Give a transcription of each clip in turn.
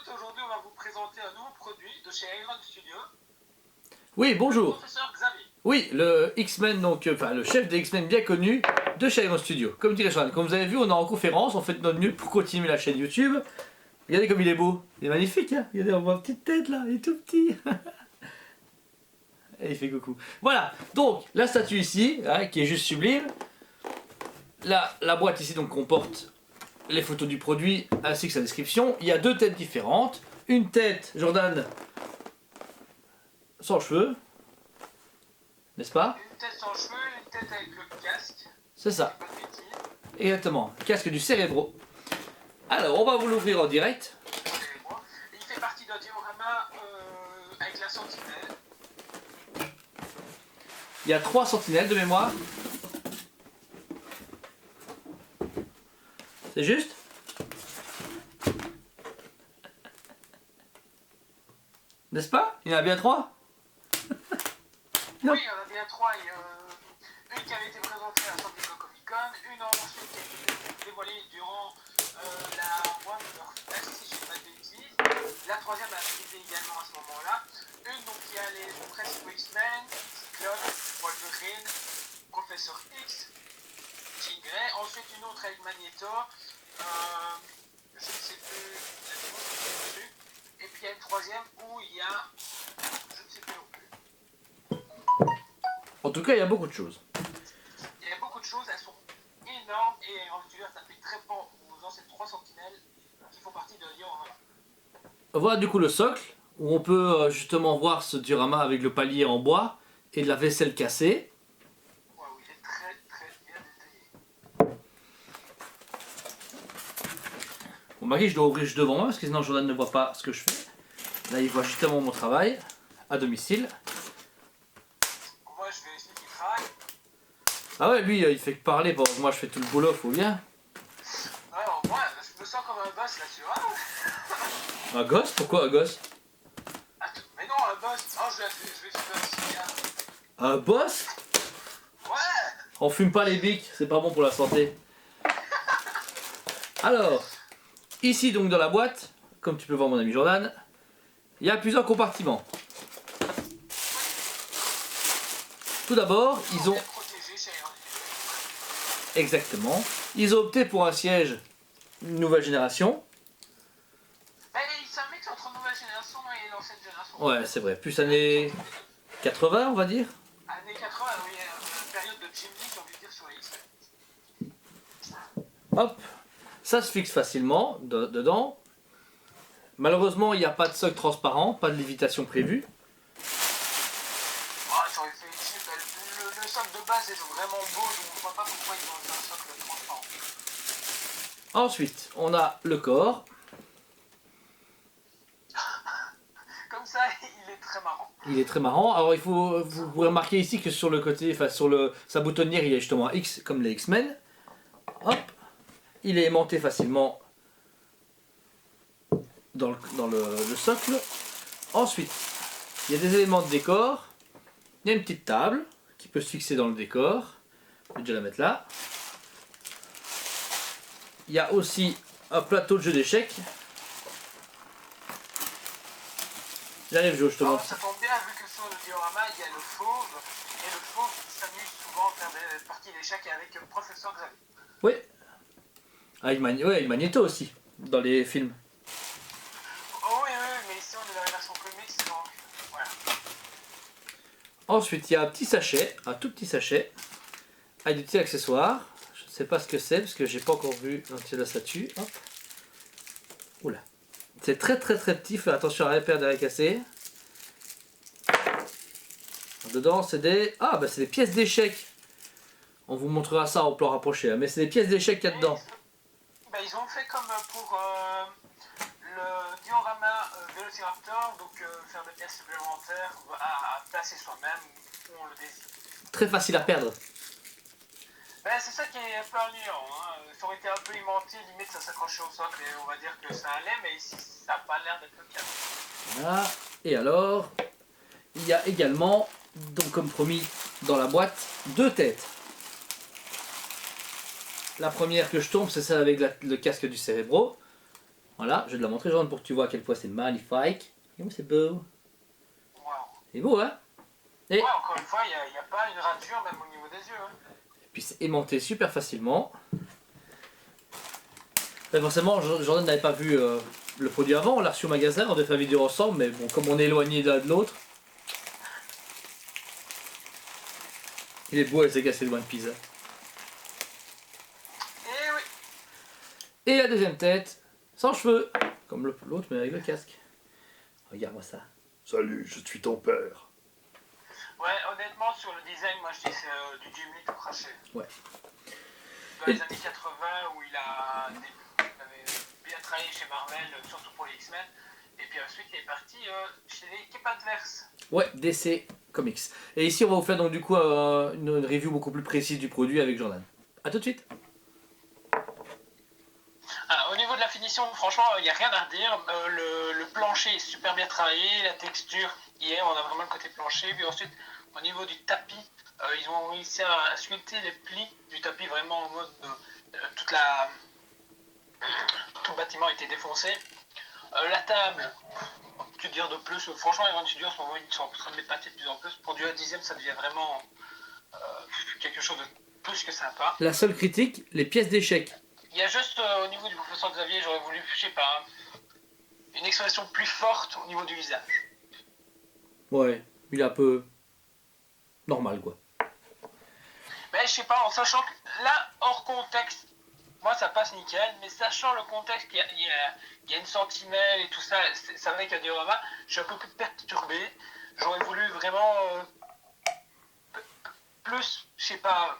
fait, aujourd'hui, on va vous présenter un nouveau produit de chez Iron Studio. Oui, bonjour. Professeur Xavier. Oui, le X-Men, donc, enfin le chef des X-Men bien connu de chez Iron Studio. Comme dirait Johan, comme vous avez vu, on est en conférence, on fait de notre mieux pour continuer la chaîne YouTube. Regardez comme il est beau, il est magnifique, hein. Regardez, on voit une petite tête là, il est tout petit. Et il fait coucou. Voilà, donc la statue ici, hein, qui est juste sublime. La boîte ici donc comporte les photos du produit ainsi que sa description. Il y a deux têtes différentes. Une tête, Jordan, sans cheveux, n'est-ce pas? Une tête sans cheveux, une tête avec le casque. C'est ça, Pas de bêtises. exactement. Casque du Cérébro. Alors, on va vous l'ouvrir en direct. Excusez-moi. Il fait partie d'un diorama avec la sentinelle. Il y a 3 sentinelles de mémoire. C'est juste? N'est-ce pas? Il y en a bien 3? Non. Oui, il y en a bien trois. Il y a une qui avait été présentée à San Diego Comic Con, une ensuite qui a été dévoilée durant la Wonder Fest, si je ne dis pas de bêtises. La troisième a arrivé également à ce moment-là. Une donc qui a les principaux X-Men, Cyclope, Wolverine, Professeur X, Jean Grey. Ensuite une autre avec Magneto. Je ne sais plus la dessus. Et puis il y a une troisième où il y a, je ne sais plus non plus. En tout cas, il y a beaucoup de choses. Il y a beaucoup de choses, elles sont énormes et en studio ça fait très fort dans ces 3 sentinelles qui font partie de diorama. Voilà du coup le socle, où on peut justement voir ce diorama avec le palier en bois et de la vaisselle cassée. Waouh, il est très très bien détaillé. Bon, Marie, je dois ouvrir juste devant moi parce que sinon Jordan ne voit pas ce que je fais. Là, il voit justement mon travail à domicile. Moi je vais essayer qu'il travaille. Ah ouais, lui, il fait que parler pendant que moi je fais tout le boulot, faut bien. Alors moi je me sens comme un boss là-dessus. Hein. Un gosse? Pourquoi un gosse? Attends, mais non, un boss. Oh, je vais faire un cigare. Un boss? Ouais. On fume pas les bics, c'est pas bon pour la santé. Alors, ici donc dans la boîte, comme tu peux voir mon ami Jordan, il y a plusieurs compartiments. Tout d'abord, ils ont... Bien protégé chez Iron Studio. Exactement. Ils ont opté pour un siège nouvelle génération. Mais c'est un mix entre nouvelle génération et l'ancienne génération. Ouais, c'est vrai. Plus années 80, on va dire. Années 80, oui, période de Jim Lee, j'ai envie de dire, sur les X-Men. Hop. Ça se fixe facilement dedans. Malheureusement, il n'y a pas de socle transparent, pas de lévitation prévue. Ah, j'aurais fait ici, le socle de base est vraiment beau, donc je vois pas pourquoi ils ont fait un socle transparent. Ensuite, on a le corps. Comme ça, il est très marrant. Il est très marrant. Alors, vous pouvez remarquer ici que sur le côté, enfin sur sa boutonnière, il y a justement un X comme les X-Men. Hop. Il est aimanté facilement dans le socle. Ensuite, il y a des éléments de décor. Il y a une petite table qui peut se fixer dans le décor. Je vais déjà la mettre là. Il y a aussi un plateau de jeu d'échecs. J'arrive, Joe, je te Alors, montre. ça tombe bien, vu que sur le diorama, il y a le fauve, et le fauve s'amuse souvent à faire des parties d'échecs avec le professeur Xavier. Oui. Avec Magneto aussi, dans les films. Oh oui, oui, mais ici on est dans la version comics, donc voilà. Ensuite, il y a un petit sachet, un tout petit sachet, avec des petits accessoires. Je ne sais pas ce que c'est, parce que j'ai pas encore vu l'entier de la statue. Hop. Oula. C'est très très très petit, fais attention à rien perdre et à rien casser. Dedans, c'est des... Ah, bah c'est des pièces d'échecs. On vous montrera ça au plan rapproché, hein, mais c'est des pièces d'échecs qu'il y a dedans. Bah, ils ont fait comme pour le diorama Velociraptor, donc faire des pièces supplémentaires à placer soi-même où on le désire. Très facile à perdre. Ben, c'est ça qui est un peu ennuyant. Hein. Ça aurait été un peu aimanté, limite ça s'accrochait au socle et on va dire que ça allait, mais ici ça n'a pas l'air d'être le cas. Voilà. Et alors, il y a également, donc comme promis dans la boîte, 2 têtes. La première que je tombe, c'est celle avec le casque du Cérébro. Voilà, je vais te la montrer Jordan pour que tu vois à quel point c'est magnifique. Et moi c'est beau. Wow. C'est beau hein. Et Ouais, encore une fois, il n'y a pas une rature même au niveau des yeux. Hein. puis c'est aimanté super facilement. Mais forcément, Jordan n'avait pas vu le produit avant, on l'a reçu au magasin, on a fait la vidéo ensemble, mais bon, comme on est éloigné de l'un de l'autre, il est beau, elle s'est cassée de One Piece. Et oui. Et la deuxième tête, sans cheveux, comme l'autre, mais avec le casque. Regarde-moi ça. Salut, je suis ton père. Ouais, honnêtement, sur le design, moi je dis que c'est du Jim Lee tout craché. Ouais. Dans les années 80, où il avait bien travaillé chez Marvel, surtout pour les X-Men. Et puis ensuite, il est parti chez l'équipe adverse. Ouais, DC Comics. Et ici, on va vous faire donc du coup une review beaucoup plus précise du produit avec Jordan. A tout de suite. Alors, au niveau de la finition, franchement, il n'y a rien à redire. Le plancher est super bien travaillé, la texture, hier, on a vraiment le côté plancher. Puis ensuite, au niveau du tapis, ils ont réussi à sculpter les plis du tapis vraiment en mode tout le bâtiment a été défoncé. La table, que dire de plus, franchement, les grands studios en ce moment, ils sont en train de m'épater de plus en plus. Pour du 1/10, ça devient vraiment quelque chose de plus que sympa. La seule critique, les pièces d'échecs. Il y a juste au niveau du professeur Xavier, j'aurais voulu, je sais pas, une expression plus forte au niveau du visage. Ouais, il est un peu normal quoi. Mais je sais pas, en sachant que là, hors contexte, moi ça passe nickel, mais sachant le contexte qu'il y a une sentinelle et tout ça, c'est vrai qu'il y a des diorama, je suis un peu plus perturbé. J'aurais voulu vraiment plus, je sais pas,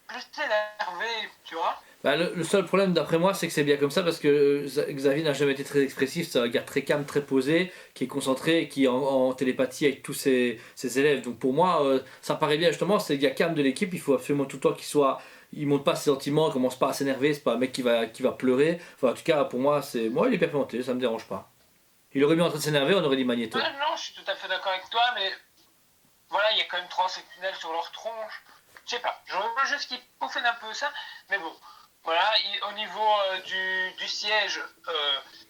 plus énervé, tu vois. Bah, le seul problème d'après moi c'est que c'est bien comme ça parce que Xavier n'a jamais été très expressif, c'est un gars très calme, très posé, qui est concentré, qui est en télépathie avec tous ses élèves. Donc pour moi ça paraît bien justement, c'est le gars calme de l'équipe, il faut absolument tout le temps qu'il soit... Il montre pas ses sentiments, il commence pas à s'énerver, c'est pas un mec qui va pleurer. Enfin en tout cas pour moi c'est... Moi il est perpétué, ça me dérange pas. Il aurait mis en train de s'énerver, on aurait dit Magneto. Ouais, non, je suis tout à fait d'accord avec toi, mais voilà, il y a quand même 3 sentinelles sur leur tronche. Je sais pas, j'aurais voulu juste qu'ils peaufinent un peu ça, mais bon. Voilà, au niveau du siège,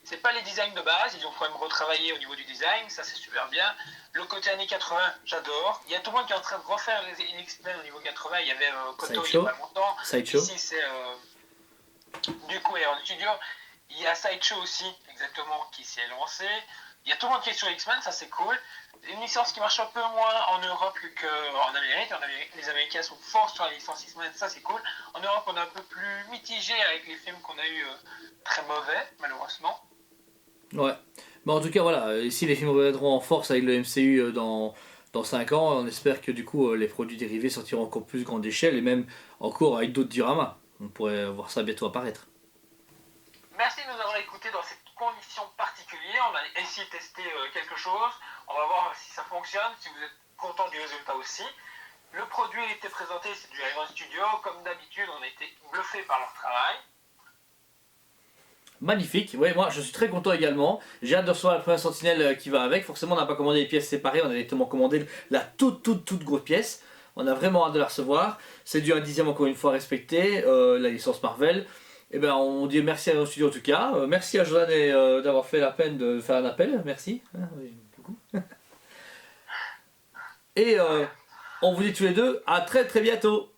c'est pas les designs de base, ils ont quand même retravaillé au niveau du design, ça c'est super bien. Le côté années 80, j'adore. Il y a tout le monde qui est en train de refaire les X-Men au niveau 80, il y avait Koto il y a pas longtemps. Sideshow. Ici c'est du coup Aeon Studio. Il y a Sideshow aussi, exactement, qui s'est lancé. Il y a tout le monde qui est sur X-Men, ça c'est cool. Une licence qui marche un peu moins en Europe qu'en Amérique. Les Américains sont forts sur la licence X-Men, ça c'est cool. En Europe, on est un peu plus mitigé avec les films qu'on a eu très mauvais, malheureusement. Ouais. Mais en tout cas voilà, ici les films reviendront en force avec le MCU dans 5 ans. On espère que du coup les produits dérivés sortiront encore plus grande échelle et même encore avec d'autres dioramas. On pourrait voir ça bientôt apparaître. Merci de nous avoir écoutés dans cette condition particulière. On a essayé de tester quelque chose. On va voir si ça fonctionne, si vous êtes content du résultat aussi. Le produit a été présenté, c'est du Aeon Studio. Comme d'habitude, on a été bluffé par leur travail. Magnifique, ouais, moi je suis très content également. J'ai hâte de recevoir la première sentinelle qui va avec. Forcément, on n'a pas commandé les pièces séparées, on a directement commandé la toute grosse pièce. On a vraiment hâte de la recevoir. C'est du 1/10 encore une fois respecté, la licence Marvel. Et ben on dit merci à nos studios en tout cas. Merci à Jordan d'avoir fait la peine de faire un appel. Merci. Oui, beaucoup. Et on vous dit tous les deux à très bientôt.